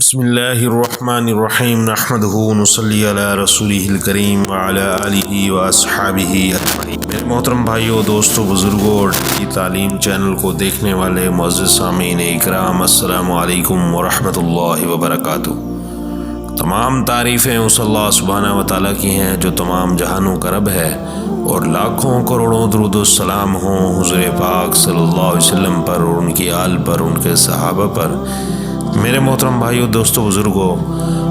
بسم اللہ الرحمن الرحیم نحمدہ ونصلی علی رسولہ الکریم وعلی آلہ واصحابہ اجمعین۔ میرے محترم بھائیوں، دوستوں، بزرگوں اور کی تعلیم چینل کو دیکھنے والے معزز سامعین اکرام، السلام علیکم ورحمۃ اللہ وبرکاتہ۔ تمام تعریفیں اس اللہ سبحانہ و تعالیٰ کی ہیں جو تمام جہانوں کا رب ہے، اور لاکھوں کروڑوں درود و سلام ہوں حضور پاک صلی اللہ علیہ وسلم پر اور ان کی آل پر، ان کے صحابہ پر۔ میرے محترم بھائیوں، دوستوں، بزرگوں،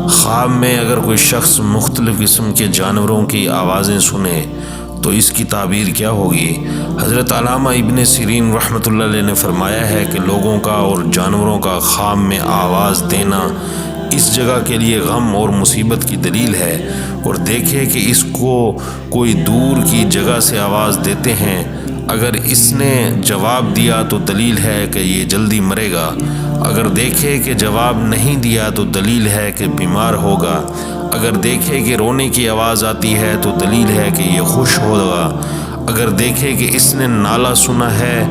خواب میں اگر کوئی شخص مختلف قسم کے جانوروں کی آوازیں سنے تو اس کی تعبیر کیا ہوگی؟ حضرت علامہ ابن سیرین رحمۃ اللہ علیہ نے فرمایا ہے کہ لوگوں کا اور جانوروں کا خواب میں آواز دینا اس جگہ کے لیے غم اور مصیبت کی دلیل ہے، اور دیکھے کہ اس کو کوئی دور کی جگہ سے آواز دیتے ہیں، اگر اس نے جواب دیا تو دلیل ہے کہ یہ جلدی مرے گا، اگر دیکھے کہ جواب نہیں دیا تو دلیل ہے کہ بیمار ہوگا، اگر دیکھے کہ رونے کی آواز آتی ہے تو دلیل ہے کہ یہ خوش ہوگا، اگر دیکھے کہ اس نے نالہ سنا ہے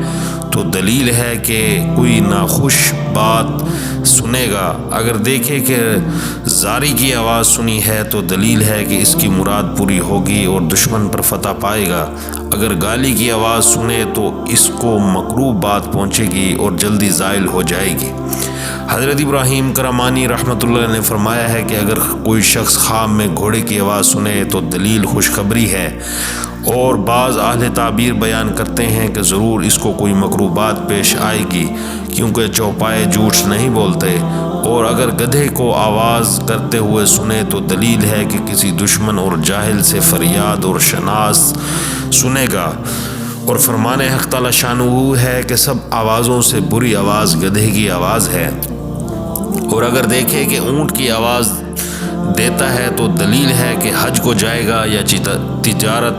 تو دلیل ہے کہ کوئی ناخوش بات سنے گا، اگر دیکھے کہ زاری کی آواز سنی ہے تو دلیل ہے کہ اس کی مراد پوری ہوگی اور دشمن پر فتح پائے گا، اگر گالی کی آواز سنے تو اس کو مکروہ بات پہنچے گی اور جلدی زائل ہو جائے گی۔ حضرت ابراہیم کرمانی رحمۃ اللہ نے فرمایا ہے کہ اگر کوئی شخص خواب میں گھوڑے کی آواز سنے تو دلیل خوشخبری ہے، اور بعض اہل تعبیر بیان کرتے ہیں کہ ضرور اس کو کوئی مکروہ بات پیش آئے گی، کیونکہ چوپائے جھوٹ نہیں بولتے، اور اگر گدھے کو آواز کرتے ہوئے سنے تو دلیل ہے کہ کسی دشمن اور جاہل سے فریاد اور شناس سنے گا، اور فرمان حق تعالی شانہ ہے کہ سب آوازوں سے بری آواز گدھے کی آواز ہے، اور اگر دیکھے کہ اونٹ کی آواز دیتا ہے تو دلیل ہے کہ حج کو جائے گا یا تجارت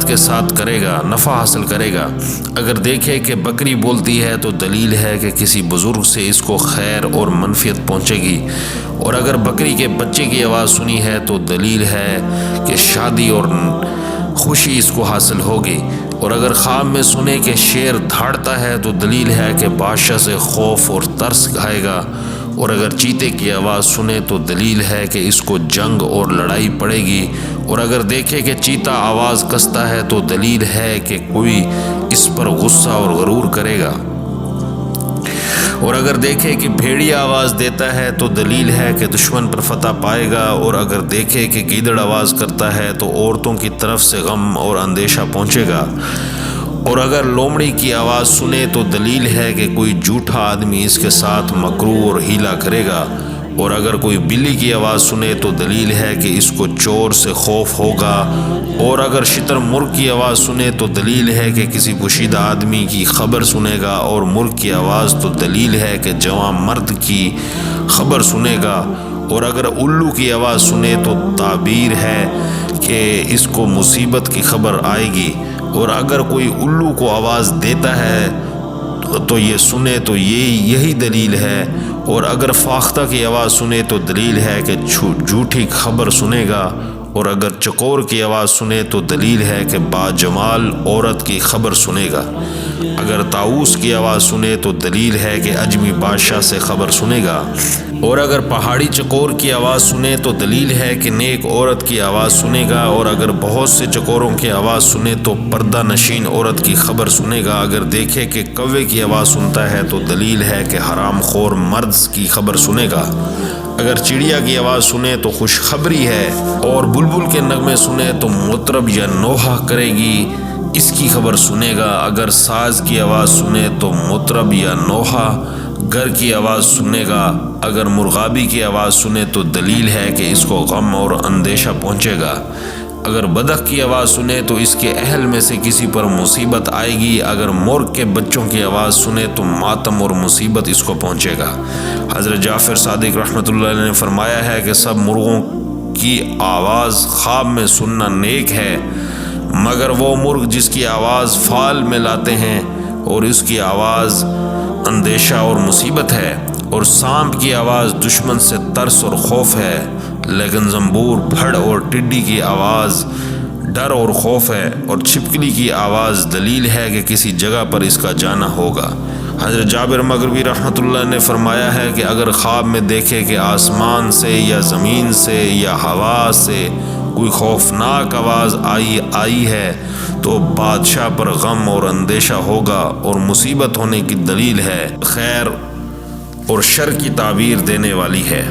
کے ساتھ کرے گا، نفع حاصل کرے گا، اگر دیکھے کہ بکری بولتی ہے تو دلیل ہے کہ کسی بزرگ سے اس کو خیر اور منفعت پہنچے گی، اور اگر بکری کے بچے کی آواز سنی ہے تو دلیل ہے کہ شادی اور خوشی اس کو حاصل ہوگی، اور اگر خواب میں سنے کہ شیر دھاڑتا ہے تو دلیل ہے کہ بادشاہ سے خوف اور ترس کھائے گا، اور اگر چیتے کی آواز سنے تو دلیل ہے کہ اس کو جنگ اور لڑائی پڑے گی، اور اگر دیکھے کہ چیتا آواز کستا ہے تو دلیل ہے کہ کوئی اس پر غصہ اور غرور کرے گا، اور اگر دیکھے کہ بھیڑیا آواز دیتا ہے تو دلیل ہے کہ دشمن پر فتح پائے گا، اور اگر دیکھے کہ گیدڑ آواز کرتا ہے تو عورتوں کی طرف سے غم اور اندیشہ پہنچے گا، اور اگر لومڑی کی آواز سنے تو دلیل ہے کہ کوئی جھوٹا آدمی اس کے ساتھ مکروہ اور ہیلا کرے گا، اور اگر کوئی بلی کی آواز سنے تو دلیل ہے کہ اس کو چور سے خوف ہوگا، اور اگر شتر مرغ کی آواز سنے تو دلیل ہے کہ کسی پوشیدہ آدمی کی خبر سنے گا، اور مرغ کی آواز تو دلیل ہے کہ جوان مرد کی خبر سنے گا، اور اگر الو کی آواز سنے تو تعبیر ہے کہ اس کو مصیبت کی خبر آئے گی، اور اگر کوئی الو کو آواز دیتا ہے تو یہ سنے تو یہی دلیل ہے، اور اگر فاختہ کی آواز سنے تو دلیل ہے کہ جھوٹی خبر سنے گا، اور اگر چکور کی آواز سنے تو دلیل ہے کہ باجمال عورت کی خبر سنے گا، اگر طاؤس کی آواز سنے تو دلیل ہے کہ اجمی بادشاہ سے خبر سنے گا، اور اگر پہاڑی چکور کی آواز سنے تو دلیل ہے کہ نیک عورت کی آواز سنے گا، اور اگر بہت سے چکوروں کی آواز سنے تو پردہ نشین عورت کی خبر سنے گا، اگر دیکھے کہ کوے کی آواز سنتا ہے تو دلیل ہے کہ حرام خور مرد کی خبر سنے گا، اگر چڑیا کی آواز سنے تو خوشخبری ہے، اور بلبل کے نغمے سنے تو مطرب یا نوحہ کرے گی اس کی خبر سنے گا، اگر ساز کی آواز سنے تو مطرب یا نوحہ گر کی آواز سنے گا، اگر مرغابی کی آواز سنے تو دلیل ہے کہ اس کو غم اور اندیشہ پہنچے گا، اگر بدخ کی آواز سنے تو اس کے اہل میں سے کسی پر مصیبت آئے گی، اگر مرغ کے بچوں کی آواز سنے تو ماتم اور مصیبت اس کو پہنچے گا۔ حضرت جعفر صادق رحمۃ اللہ علیہ نے فرمایا ہے کہ سب مرغوں کی آواز خواب میں سننا نیک ہے، مگر وہ مرغ جس کی آواز فال میں لاتے ہیں اور اس کی آواز اندیشہ اور مصیبت ہے، اور سانپ کی آواز دشمن سے ترس اور خوف ہے، لیکن زنبور، پھڑ اور ٹڈی کی آواز ڈر اور خوف ہے، اور چھپکلی کی آواز دلیل ہے کہ کسی جگہ پر اس کا جانا ہوگا۔ حضرت جابر مغربی رحمۃ اللہ نے فرمایا ہے کہ اگر خواب میں دیکھے کہ آسمان سے یا زمین سے یا ہوا سے کوئی خوفناک آواز آئی ہے تو بادشاہ پر غم اور اندیشہ ہوگا اور مصیبت ہونے کی دلیل ہے، خیر اور شر کی تعبیر دینے والی ہے۔